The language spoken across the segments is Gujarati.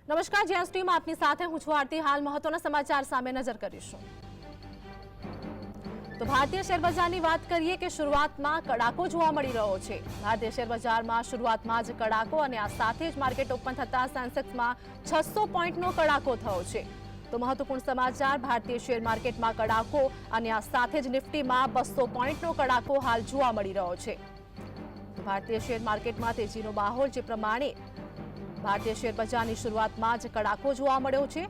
નમસ્કાર, જ્યાં સ્ટ્રીમ આપની સાથે હું છું આરતી। હાલ મહત્વના સમાચાર સામે નજર કરીશું। તો ભારતીય શેર બજારની વાત કરીએ કે શરૂઆતમાં કડાકો જોવા મળી રહ્યો છે। ભારતીય શેર બજારમાં શરૂઆતમાં જ કડાકો અને આ સાથે જ માર્કેટ ઓપન થતા સેન્સેક્સમાં 600 પોઈન્ટનો કડાકો થયો છે। તો મહત્વપૂર્ણ સમાચાર, ભારતીય શેર માર્કેટમાં કડાકો અને આ સાથે જ નિફ્ટીમાં 200 પોઈન્ટનો કડાકો હાલ જોવા મળી રહ્યો છે। ભારતીય શેર માર્કેટમાં તેજીનો માહોલ જે પ્રમાણે ભારતીય શેર બજારની શરૂઆતમાં જ કડાકો જોવા મળ્યો છે।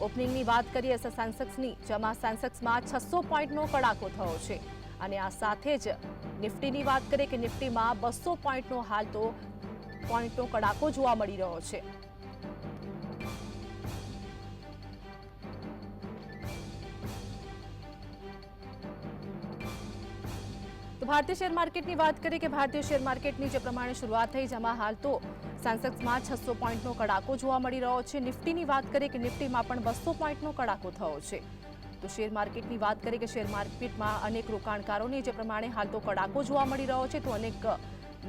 ઓપનિંગની વાત કરીએ સેન્સેક્સની, જેમાં સેન્સેક્સમાં 600 પોઈન્ટનો કડાકો થયો છે અને આ સાથે જ નિફ્ટીની વાત કરીએ કે નિફ્ટીમાં 200 પોઈન્ટનો હાલ તો પોઈન્ટનો કડાકો જોવા મળી રહ્યો છે। તો ભારતીય શેર માર્કેટની વાત કરીએ કે ભારતીય શેર માર્કેટની જે પ્રમાણે શરૂઆત થઈ, જેમાં હાલ તો સેન્સેક્સમાં 600 પોઈન્ટનો કડાકો જોવા મળી રહ્યો છે। નિફ્ટીની વાત કરીએ કે નિફ્ટીમાં પણ 200 પોઈન્ટનો કડાકો થયો છે। તો શેર માર્કેટની વાત કરીએ કે શેર માર્કેટમાં અનેક રોકાણકારોને જે પ્રમાણે હાલ તો કડાકો જોવા મળી રહ્યો છે, તો અનેક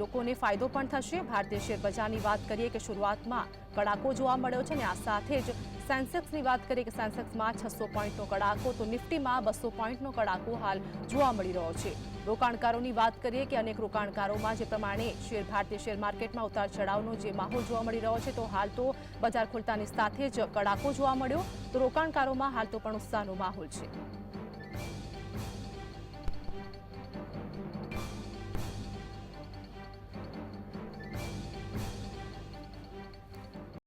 લોકોને ફાયદો પણ થશે। ભારતીય શેર બજારની વાત કરીએ કે શરૂઆતમાં કડાકો જોવા મળ્યો છે અને આ સાથે જ સેન્સેક્સની વાત કરીએ કે સેન્સેક્સમાં 600 પોઈન્ટનો કડાકો, તો નિફ્ટીમાં 200 પોઈન્ટનો કડાકો હાલ જોવા મળી રહ્યો છે। રોકાણકારોની વાત કરીએ કે અનેક રોકાણકારોમાં જે પ્રમાણે ભારતીય શેર માર્કેટમાં ઉતાર ચઢાવનો જે માહોલ જોવા મળી રહ્યો છે, તો હાલ તો બજાર ખુલતાની સાથે જ કડાકો જોવા મળ્યો, તો રોકાણકારોમાં હાલ તો પણ ઉત્સાહનો માહોલ છે।